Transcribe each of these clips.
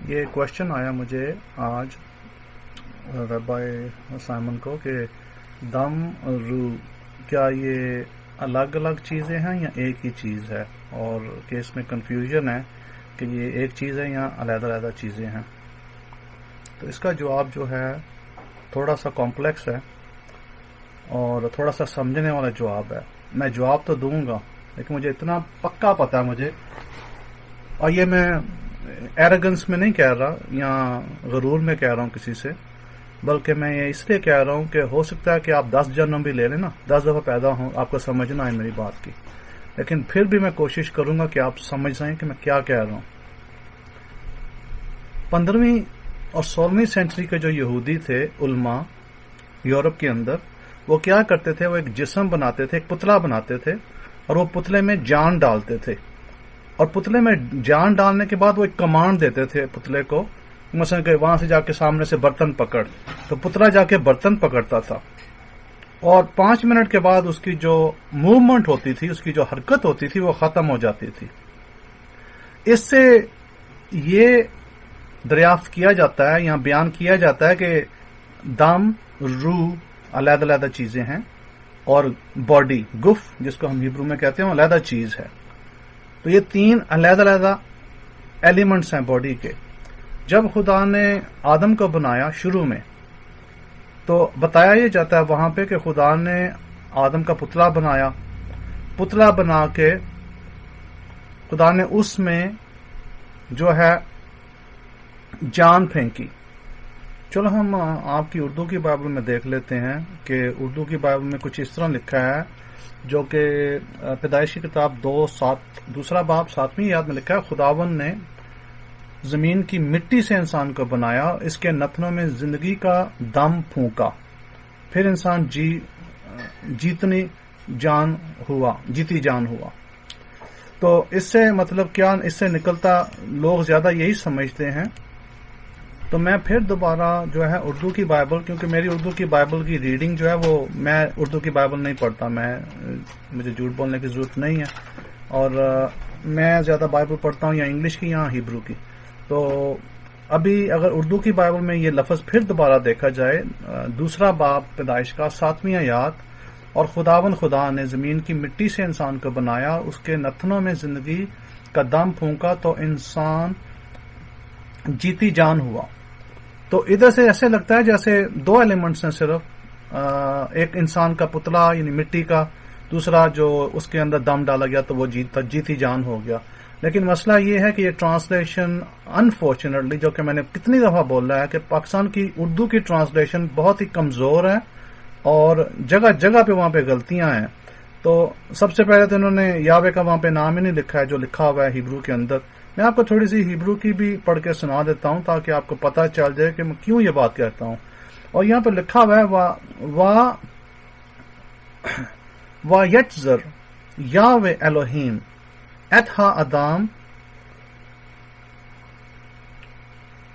یہ کوشچن آیا مجھے آج ربائے سائمن کو کہ دم روح کیا یہ الگ الگ چیزیں ہیں یا ایک ہی چیز ہے، اور کہ اس میں کنفیوژن ہے کہ یہ ایک چیز ہے یا علیحدہ علیحدہ چیزیں ہیں. تو اس کا جواب جو ہے تھوڑا سا کمپلیکس ہے اور تھوڑا سا سمجھنے والا جواب ہے. میں جواب تو دوں گا لیکن مجھے اتنا پکا پتا ہے مجھے، اور یہ میں ایروگنس میں نہیں کہہ رہا یا غرور میں کہہ رہا ہوں کسی سے، بلکہ میں یہ اس لیے کہہ رہا ہوں کہ ہو سکتا ہے کہ آپ 10 جنم بھی لے لیں نا، 10 دفعہ پیدا ہوں، آپ کو سمجھنا ہے میری بات کی، لیکن پھر بھی میں کوشش کروں گا کہ آپ سمجھ سکیں کہ میں کیا کہہ رہا ہوں. 15ویں اور 16ویں سینچری کے جو یہودی تھے علماء یورپ کے اندر، وہ کیا کرتے تھے، وہ ایک جسم بناتے تھے، ایک پتلا بناتے تھے، اور وہ پتلے میں جان ڈالتے تھے، اور پتلے میں جان ڈالنے کے بعد وہ ایک کمانڈ دیتے تھے پتلے کو، مثلا کہ وہاں سے جا کے سامنے سے برتن پکڑ، تو پتلا جا کے برتن پکڑتا تھا، اور 5 منٹ کے بعد اس کی جو موومنٹ ہوتی تھی، اس کی جو حرکت ہوتی تھی، وہ ختم ہو جاتی تھی. اس سے یہ دریافت کیا جاتا ہے یا بیان کیا جاتا ہے کہ دم روح علیحدہ علیحدہ چیزیں ہیں، اور باڈی گف جس کو ہم ہیبرو میں کہتے ہیں علیحدہ چیز ہے. تو یہ 3 علیحدہ علیحدہ ایلیمنٹس ہیں باڈی کے. جب خدا نے آدم کو بنایا شروع میں، تو بتایا یہ جاتا ہے وہاں پہ کہ خدا نے آدم کا پتلا بنایا، پتلا بنا کے خدا نے اس میں جو ہے جان پھینکی. چلو ہم آپ کی اردو کی بائبل میں دیکھ لیتے ہیں کہ اردو کی بائبل میں کچھ اس طرح لکھا ہے، جو کہ پیدائش کی کتاب 2 باب 7ویں آیت میں لکھا ہے، خداوند نے زمین کی مٹی سے انسان کو بنایا، اس کے نتنوں میں زندگی کا دم پھونکا، پھر انسان جیتی جان ہوا. تو اس سے مطلب کیا، اس سے نکلتا لوگ زیادہ یہی سمجھتے ہیں. تو میں پھر دوبارہ جو ہے اردو کی بائبل، کیونکہ میری اردو کی بائبل کی ریڈنگ جو ہے وہ، میں اردو کی بائبل نہیں پڑھتا، مجھے جھوٹ بولنے کی ضرورت نہیں ہے، اور میں زیادہ بائبل پڑھتا ہوں یا انگلش کی یا ہیبرو کی. تو ابھی اگر اردو کی بائبل میں یہ لفظ پھر دوبارہ دیکھا جائے، 2 باب پیدائش کا 7ویں آیات، اور خداوند خدا نے زمین کی مٹی سے انسان کو بنایا، اس کے نتنوں میں زندگی کا دم پھونکا تو انسان جیتی جان ہوا. تو ادھر سے ایسے لگتا ہے جیسے 2 ایلیمنٹس ہیں صرف، ایک انسان کا پتلا یعنی مٹی کا، دوسرا جو اس کے اندر دم ڈالا گیا تو وہ جیتی جان ہو گیا. لیکن مسئلہ یہ ہے کہ یہ ٹرانسلیشن انفارچونیٹلی، جو کہ میں نے کتنی دفعہ بولا ہے کہ پاکستان کی اردو کی ٹرانسلیشن بہت ہی کمزور ہے، اور جگہ جگہ پہ وہاں پہ غلطیاں ہیں. تو سب سے پہلے تو انہوں نے یاوے کا وہاں پہ نام ہی نہیں لکھا ہے جو لکھا ہوا ہے ہیبرو کے اندر. میں آپ کو تھوڑی سی ہیبرو کی بھی پڑھ کے سنا دیتا ہوں تاکہ آپ کو پتہ چل جائے کہ میں کیوں یہ بات کہتا ہوں. اور یہاں پہ لکھا ہوا ہے وا یٹزر یاوے الوہیم اتہا ادام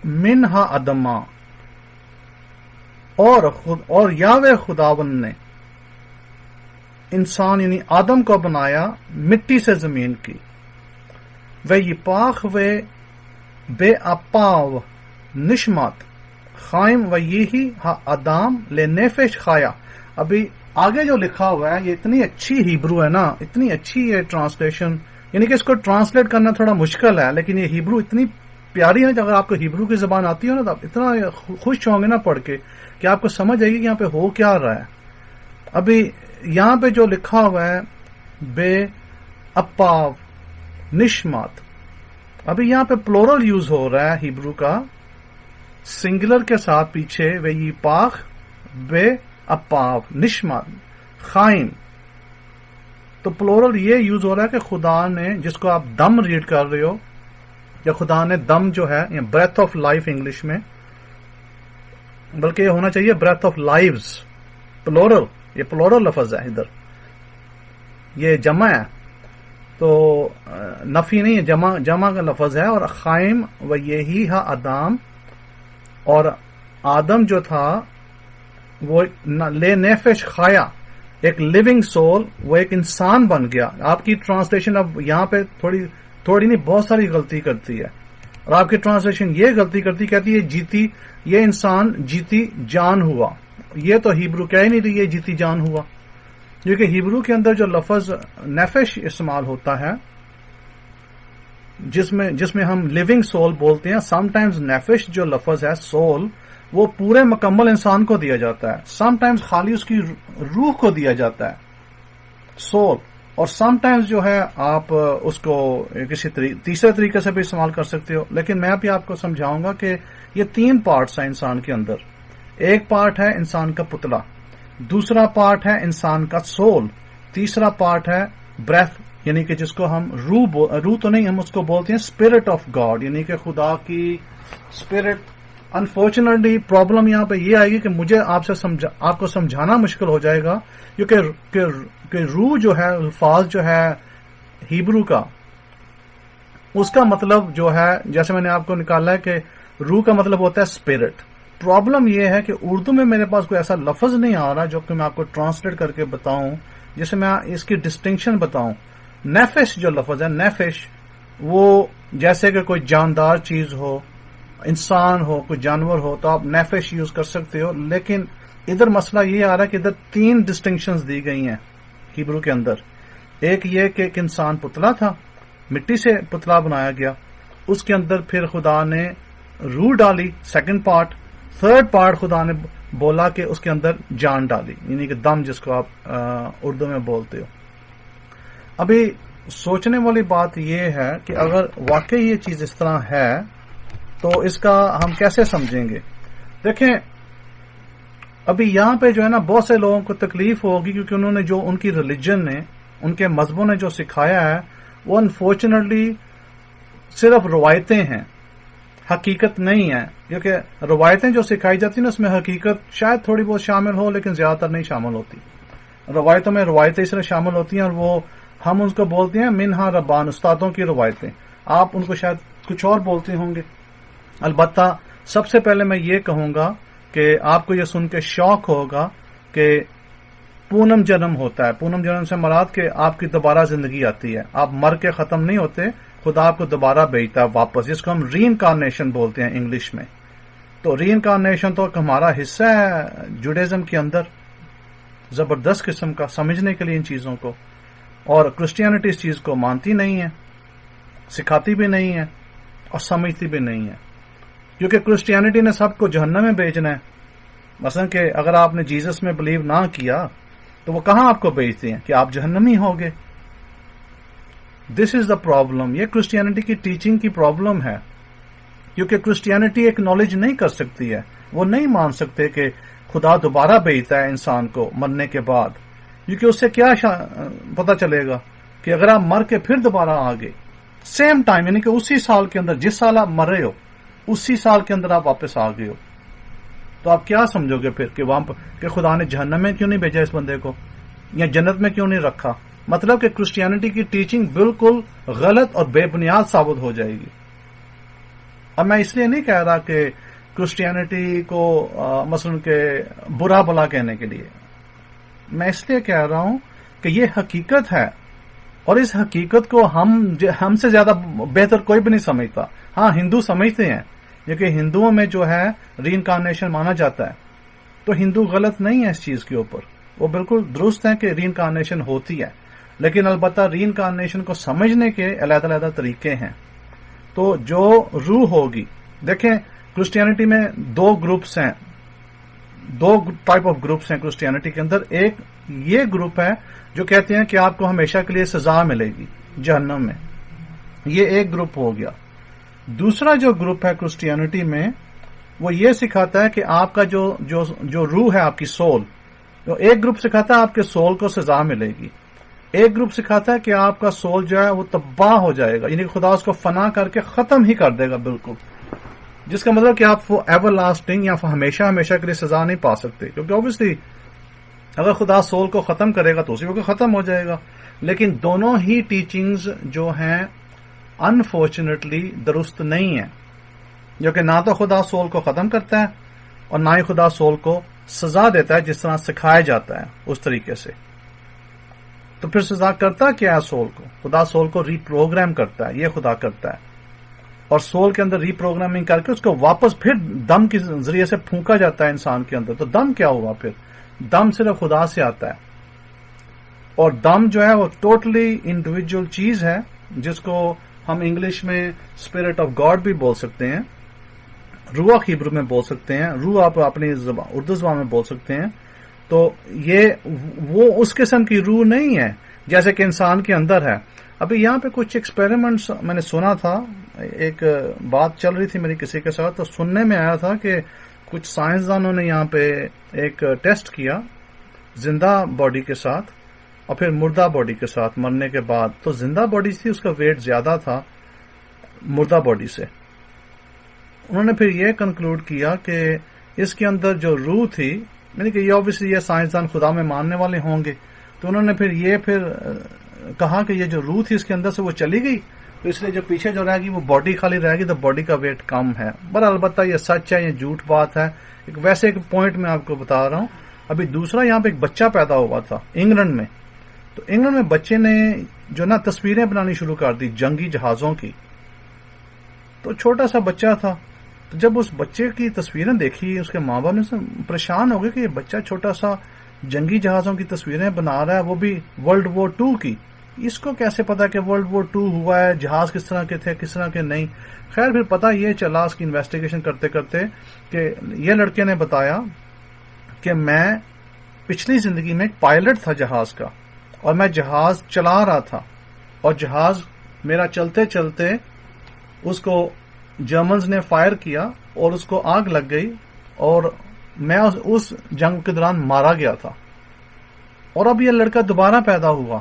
منہا ادما، اور یاوے خداوند نے انسان یعنی آدم کو بنایا مٹی سے زمین کی، و یہ پاک و بے اپاو نشمات خائم و یہی ہا ادام لے نیفش خایا. ابھی آگے جو لکھا ہوا ہے یہ اتنی اچھی ہیبرو ہے نا، اتنی اچھی یہ ٹرانسلیشن، یعنی کہ اس کو ٹرانسلیٹ کرنا تھوڑا مشکل ہے، لیکن یہ ہیبرو اتنی پیاری ہے کہ اگر آپ کو ہیبرو کی زبان آتی ہو نا تو آپ اتنا خوش ہوں گے نا پڑھ کے کہ آپ کو سمجھ آئے گی کہ یہاں پہ ہو کیا رہا ہے. ابھی یہاں پہ جو لکھا ہوا ہے بے اپاو نشمات، ابھی یہاں پہ پلورل یوز ہو رہا ہے ہیبرو کا، سنگولر کے ساتھ پیچھے وہی پاک بے اپاو نشمات خائن. تو پلورل یہ یوز ہو رہا ہے کہ خدا نے، جس کو آپ دم ریڈ کر رہے ہو، یا خدا نے دم جو ہے بریتھ آف لائف انگلش میں، بلکہ یہ ہونا چاہیے بریتھ آف لائیوز، پلورل، یہ پلورل لفظ ہے، ادھر یہ جمع ہے تو نفی نہیں ہے، جمع کا لفظ ہے. اور خائم و یہی ہا ادام، اور آدم جو تھا وہ لے نیفش خایا، ایک لیونگ سول، وہ ایک انسان بن گیا. آپ کی ٹرانسلیشن اب یہاں پہ تھوڑی نہیں بہت ساری غلطی کرتی ہے. اور آپ کی ٹرانسلیشن یہ غلطی کرتی، کہتی ہے یہ انسان جیتی جان ہوا. یہ تو ہیبرو کہہ ہی نہیں رہی ہے جیتی جان ہوا، کیونکہ ہیبرو کے اندر جو لفظ نیفش استعمال ہوتا ہے جس میں ہم لیونگ سول بولتے ہیں، سم ٹائمز نیفش جو لفظ ہے سول وہ پورے مکمل انسان کو دیا جاتا ہے، سم ٹائمز خالی اس کی روح کو دیا جاتا ہے سول، اور سم ٹائمز جو ہے آپ اس کو کسی تیسرے طریقے سے بھی استعمال کر سکتے ہو. لیکن میں بھی آپ کو سمجھاؤں گا کہ یہ 3 پارٹس ہیں انسان کے اندر. ایک پارٹ ہے انسان کا پتلا، دوسرا پارٹ ہے انسان کا سول، تیسرا پارٹ ہے بریتھ، یعنی کہ جس کو ہم روح تو نہیں، ہم اس کو بولتے ہیں اسپرٹ آف گاڈ، یعنی کہ خدا کی اسپرٹ. انفارچونیٹلی پرابلم یہاں پہ یہ آئے گی کہ مجھے آپ کو سمجھانا مشکل ہو جائے گا، کیونکہ روح جو ہے، الفاظ جو ہے ہیبرو کا، اس کا مطلب جو ہے جیسے میں نے آپ کو نکالا ہے کہ روح کا مطلب ہوتا ہے اسپرٹ. پرابلم یہ ہے کہ اردو میں میرے پاس کوئی ایسا لفظ نہیں آ رہا جو کہ میں آپ کو ٹرانسلیٹ کر کے بتاؤں، جسے میں اس کی ڈسٹنکشن بتاؤں. نیفش جو لفظ ہے، نیفش وہ جیسے کہ کوئی جاندار چیز ہو، انسان ہو، کوئی جانور ہو، تو آپ نیفش یوز کر سکتے ہو. لیکن ادھر مسئلہ یہ آ رہا ہے کہ ادھر 3 ڈسٹنکشنز دی گئی ہیں ہیبرو کے اندر. ایک یہ کہ ایک انسان پتلا تھا، مٹی سے پتلا بنایا گیا، اس کے اندر پھر خدا نے روح ڈالی، سیکنڈ پارٹ. تھرڈ پارٹ خدا نے بولا کہ اس کے اندر جان ڈالی، یعنی کہ دم جس کو آپ اردو میں بولتے ہو. ابھی سوچنے والی بات یہ ہے کہ اگر واقعی یہ چیز اس طرح ہے تو اس کا ہم کیسے سمجھیں گے؟ دیکھیں ابھی یہاں پہ جو ہے نا بہت سے لوگوں کو تکلیف ہوگی، کیونکہ انہوں نے جو ان کی ریلیجن نے، ان کے مذہبوں نے جو سکھایا ہے وہ انفارچونیٹلی صرف روایتیں ہیں، حقیقت نہیں ہے. کیونکہ روایتیں جو سکھائی جاتی ہیں نا اس میں حقیقت شاید تھوڑی بہت شامل ہو، لیکن زیادہ تر نہیں شامل ہوتی. روایتوں میں روایتیں اس طرح شامل ہوتی ہیں، اور وہ ہم ان کو بولتے ہیں منہا ربان، استادوں کی روایتیں. آپ ان کو شاید کچھ اور بولتے ہوں گے. البتہ سب سے پہلے میں یہ کہوں گا کہ آپ کو یہ سن کے شوق ہوگا کہ پونم جنم ہوتا ہے. پونم جنم سے مراد کہ آپ کی دوبارہ زندگی آتی ہے، آپ مر کے ختم نہیں ہوتے، خدا آپ کو دوبارہ بھیجتا ہے واپس، جس کو ہم ری انکارنیشن بولتے ہیں انگلش میں. تو ری انکارنیشن تو ہمارا حصہ ہے جوڈیزم کے اندر، زبردست قسم کا، سمجھنے کے لیے ان چیزوں کو. اور کرسچینٹی اس چیز کو مانتی نہیں ہے، سکھاتی بھی نہیں ہے اور سمجھتی بھی نہیں ہے، کیونکہ کرسچینٹی نے سب کو جہنم میں بھیجنا ہے. مثلا کہ اگر آپ نے جیزس میں بلیو نہ کیا تو وہ کہاں آپ کو بھیجتے ہیں کہ آپ جہنمی ہوگے. دس از دا پرابلم. یہ کرسچینٹی کی ٹیچنگ کی پرابلم ہے، کیونکہ کرسچینٹی ایک نالج نہیں کر سکتی ہے. وہ نہیں مان سکتے کہ خدا دوبارہ بھیجتا ہے انسان کو مرنے کے بعد، کیونکہ اس سے کیا پتا چلے گا کہ اگر آپ مر کے پھر دوبارہ آ گئے سیم ٹائم، یعنی کہ اسی سال کے اندر جس سال آپ مر رہے ہو اسی سال کے اندر آپ واپس آ گئے ہو، تو آپ کیا سمجھو گے پھر کہ وہاں کہ خدا نے جہنم میں کیوں نہیں بھیجا اس بندے کو، یا جنت میں کیوں نہیں رکھا؟ مطلب کہ کرسچینٹی کی ٹیچنگ بالکل غلط اور بے بنیاد ثابت ہو جائے گی. اب میں اس لیے نہیں کہہ رہا کہ کرسچینٹی کو مثلا کہ برا بلا کہنے کے لیے، میں اس لیے کہہ رہا ہوں کہ یہ حقیقت ہے، اور اس حقیقت کو ہم سے زیادہ بہتر کوئی بھی نہیں سمجھتا. ہاں ہندو سمجھتے ہیں، کیونکہ ہندوؤں میں جو ہے ری انکارنیشن مانا جاتا ہے، تو ہندو غلط نہیں ہے اس چیز کے اوپر، وہ بالکل درست ہے کہ ری انکارنیشن ہوتی ہے. لیکن البتہ ری انکارنیشن کو سمجھنے کے علیحدہ علیحدہ طریقے ہیں. تو جو روح ہوگی، دیکھیں کرسچینٹی میں 2 گروپس ہیں، 2 ٹائپ آف گروپس ہیں کرسچینٹی کے اندر. ایک یہ گروپ ہے جو کہتے ہیں کہ آپ کو ہمیشہ کے لیے سزا ملے گی جہنم میں، یہ ایک گروپ ہو گیا. دوسرا جو گروپ ہے کرسچینٹی میں وہ یہ سکھاتا ہے کہ آپ کا جو روح ہے، آپ کی سول، تو ایک گروپ سکھاتا ہے آپ کے سول کو سزا ملے گی، ایک گروپ سکھاتا ہے کہ آپ کا سول جو ہے وہ تباہ ہو جائے گا، یعنی کہ خدا اس کو فنا کر کے ختم ہی کر دے گا بالکل، جس کا مطلب کہ آپ ایور لاسٹنگ یا ہمیشہ ہمیشہ کے لیے سزا نہیں پا سکتے. کیونکہ اوبیسلی اگر خدا سول کو ختم کرے گا تو اسی کو ختم ہو جائے گا. لیکن دونوں ہی ٹیچنگز جو ہیں انفارچونیٹلی درست نہیں ہیں، جو کہ نہ تو خدا سول کو ختم کرتا ہے اور نہ ہی خدا سول کو سزا دیتا ہے جس طرح سکھایا جاتا ہے اس طریقے سے. تو پھر سزا کرتا کیا ہے سول کو؟ خدا سول کو ری پروگرام کرتا ہے، یہ خدا کرتا ہے. اور سول کے اندر ری پروگرامنگ کر کے اس کو واپس پھر دم کے ذریعے سے پھونکا جاتا ہے انسان کے اندر. تو دم کیا ہوا؟ پھر دم صرف خدا سے آتا ہے. اور دم جو ہے وہ ٹوٹلی انڈیویجول چیز ہے جس کو ہم انگلش میں اسپرٹ آف گاڈ بھی بول سکتے ہیں, روح ہیبرو میں بول سکتے ہیں, روح آپ اپنی اردو زبان میں بول سکتے ہیں. تو یہ وہ اس قسم کی روح نہیں ہے جیسے کہ انسان کے اندر ہے. ابھی یہاں پہ کچھ ایکسپیریمنٹس میں نے سنا تھا, ایک بات چل رہی تھی میری کسی کے ساتھ, تو سننے میں آیا تھا کہ کچھ سائنسدانوں نے یہاں پہ ایک ٹیسٹ کیا زندہ باڈی کے ساتھ اور پھر مردہ باڈی کے ساتھ مرنے کے بعد. تو زندہ باڈی تھی, اس کا ویٹ زیادہ تھا مردہ باڈی سے. انہوں نے پھر یہ کنکلوڈ کیا کہ اس کے اندر جو روح تھی, یعنی کہ یہ آبویسلی یہ سائنسدان خدا میں ماننے والے ہوں گے, تو انہوں نے پھر کہا کہ یہ جو روح تھی اس کے اندر سے وہ چلی گئی, تو اس لیے جو پیچھے جو رہ گئی وہ باڈی خالی رہ گئی, تو باڈی کا ویٹ کم ہے. پر البتہ یہ سچ ہے, یہ جھوٹ بات ہے. ویسے ایک پوائنٹ میں آپ کو بتا رہا ہوں. ابھی دوسرا یہاں پہ ایک بچہ پیدا ہوا تھا انگلینڈ میں. تو انگلینڈ میں بچے نے جو نا تصویریں بنانی شروع کر دی جنگی جہازوں کی. تو چھوٹا سا بچہ تھا, تو جب اس بچے کی تصویریں دیکھی اس کے ماں باپ نے پریشان ہو گئے کہ یہ بچہ چھوٹا سا جنگی جہازوں کی تصویریں بنا رہا ہے, وہ بھی ورلڈ وار 2 کی. اس کو کیسے پتا کہ ورلڈ وار 2 ہوا ہے, جہاز کس طرح کے تھے کس طرح کے نہیں. خیر پھر پتا یہ چلا اس کی انویسٹیگیشن کرتے کرتے کہ یہ لڑکے نے بتایا کہ میں پچھلی زندگی میں ایک پائلٹ تھا جہاز کا, اور میں جہاز چلا رہا تھا, اور جہاز میرا چلتے چلتے اس کو جرمنز نے فائر کیا اور اس کو آگ لگ گئی, اور میں اس جنگ کے دوران مارا گیا تھا. اور اب یہ لڑکا دوبارہ پیدا ہوا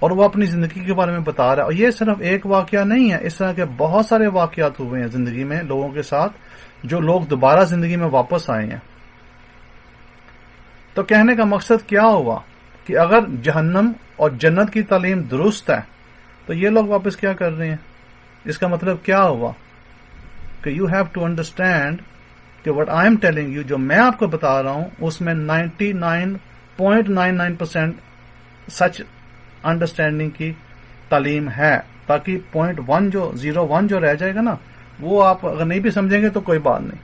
اور وہ اپنی زندگی کے بارے میں بتا رہا ہے. اور یہ صرف ایک واقعہ نہیں ہے, اس طرح کے بہت سارے واقعات ہوئے ہیں زندگی میں لوگوں کے ساتھ, جو لوگ دوبارہ زندگی میں واپس آئے ہیں. تو کہنے کا مقصد کیا ہوا کہ اگر جہنم اور جنت کی تعلیم درست ہے تو یہ لوگ واپس کیا کر رہے ہیں؟ اس کا مطلب کیا ہوا کہ یو ہیو ٹو انڈرسٹینڈ کہ what I am telling you, جو میں آپ کو بتا رہا ہوں اس میں 99.99% سچ انڈرسٹینڈنگ کی تعلیم ہے, تاکہ 0.1 جو رہ جائے گا نا, وہ آپ اگر نہیں بھی سمجھیں گے تو کوئی بات نہیں,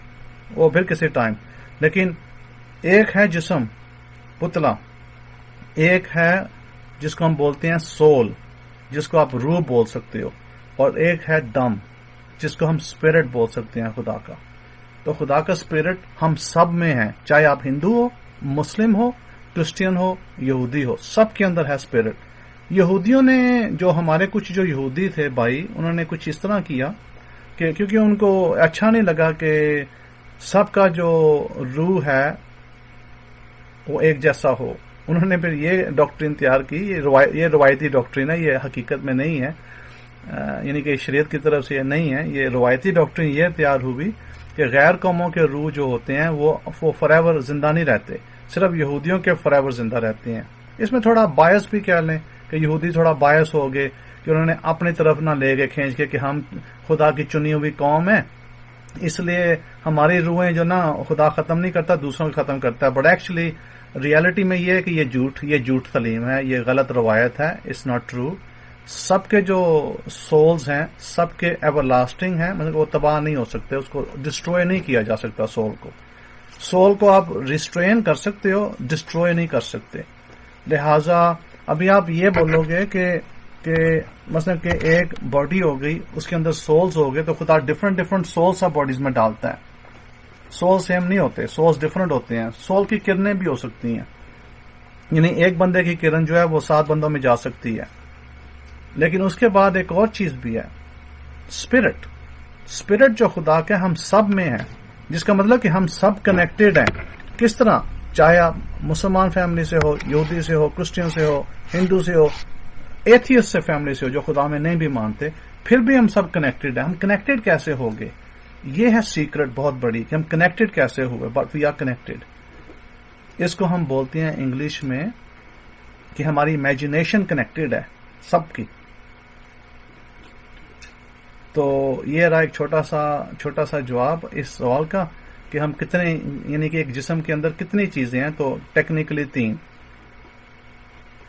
وہ پھر کسی ٹائم. لیکن ایک ہے جسم پتلا, ایک ہے جس کو ہم بولتے ہیں سول, جس کو آپ روح بول سکتے ہو, اور ایک ہے دم جس کو ہم اسپرٹ بول سکتے ہیں خدا کا. تو خدا کا اسپرٹ ہم سب میں ہے, چاہے آپ ہندو ہو, مسلم ہو, کرسچین ہو, یہودی ہو, سب کے اندر ہے اسپرٹ. یہودیوں نے جو ہمارے کچھ جو یہودی تھے بھائی, انہوں نے کچھ اس طرح کیا کہ کیونکہ ان کو اچھا نہیں لگا کہ سب کا جو روح ہے وہ ایک جیسا ہو, انہوں نے پھر یہ ڈاکٹرین تیار کی. یہ روایتی ڈاکٹرین ہے, یہ حقیقت میں نہیں ہے, یعنی کہ شریعت کی طرف سے یہ نہیں ہے. یہ روایتی ڈاکٹرین یہ تیار ہوئی کہ غیر قوموں کے روح جو ہوتے ہیں وہ فار ایور زندہ نہیں رہتے, صرف یہودیوں کے فار ایور زندہ رہتے ہیں. اس میں تھوڑا باعث بھی کہہ لیں کہ یہودی تھوڑا باعث ہو گئے کہ انہوں نے اپنی طرف نہ لے گئے کھینچ کے کہ ہم خدا کی چنی ہوئی قوم ہے, اس لیے ہماری روحیں جو نا خدا ختم نہیں کرتا, دوسروں کو ختم کرتا ہے. بٹ ایکچولی ریالٹی میں یہ ہے کہ یہ جھوٹ تعلیم ہے, یہ غلط روایت ہے. It's not true. سب کے جو سولز ہیں سب کے ایور لاسٹنگ ہیں, مطلب وہ تباہ نہیں ہو سکتے, اس کو ڈسٹروائے نہیں کیا جا سکتا. سول کو آپ ریسٹرین کر سکتے ہو, ڈسٹروائے نہیں کر سکتے. لہذا ابھی آپ یہ بولو گے کہ مثلا کہ ایک باڈی ہو گئی, اس کے اندر سولز ہو گئے, تو خدا ڈفرنٹ سولز آف باڈیز میں ڈالتا ہے. سول سیم نہیں ہوتے, سولز ڈفرنٹ ہوتے ہیں. سول کی کرنیں بھی ہو سکتی ہیں, یعنی ایک بندے کی کرن جو ہے وہ 7 بندوں میں جا سکتی ہے. لیکن اس کے بعد ایک اور چیز بھی ہے, اسپرٹ جو خدا کے ہم سب میں ہے, جس کا مطلب کہ ہم سب کنیکٹڈ ہیں. کس طرح؟ چاہے آپ مسلمان فیملی سے ہو, یہودی سے ہو, کرسچین سے ہو, ہندو سے ہو, ایتھیسٹ سے فیملی سے ہو جو خدا میں نہیں بھی مانتے, پھر بھی ہم سب کنیکٹڈ ہیں. ہم کنیکٹڈ کیسے ہو گئے؟ یہ ہے سیکرٹ بہت بڑی کہ ہم کنیکٹڈ کیسے ہوئے. But we are connected. اس کو ہم بولتے ہیں انگلش میں کہ ہماری امیجنیشن کنیکٹڈ ہے سب کی. تو یہ رہا ایک چھوٹا سا جواب اس سوال کا کہ ہم کتنے, یعنی کہ ایک جسم کے اندر کتنی چیزیں ہیں. تو ٹیکنیکلی 3,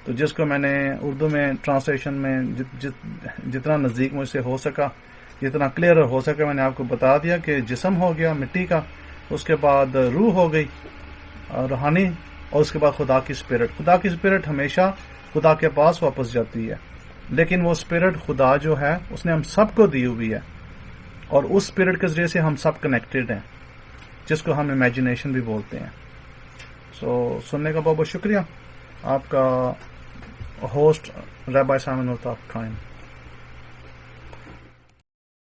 تو جس کو میں نے اردو میں ٹرانسلیشن میں جتنا نزدیک مجھ سے ہو سکا جتنا کلیئر ہو سکے میں نے آپ کو بتا دیا کہ جسم ہو گیا مٹی کا، اس کے بعد روح ہو گئی روحانی، اور اس کے بعد خدا کی اسپرٹ. خدا کی اسپرٹ ہمیشہ خدا کے پاس واپس جاتی ہے، لیکن وہ اسپرٹ خدا جو ہے اس نے ہم سب کو دی ہوئی ہے، اور اس اسپرٹ کے ذریعے سے ہم سب کنیکٹڈ ہیں، جس کو ہم امیجنیشن بھی بولتے ہیں. سننے کا بہت بہت شکریہ. آپ کا ہوسٹ رابع سائمن الطاف خان.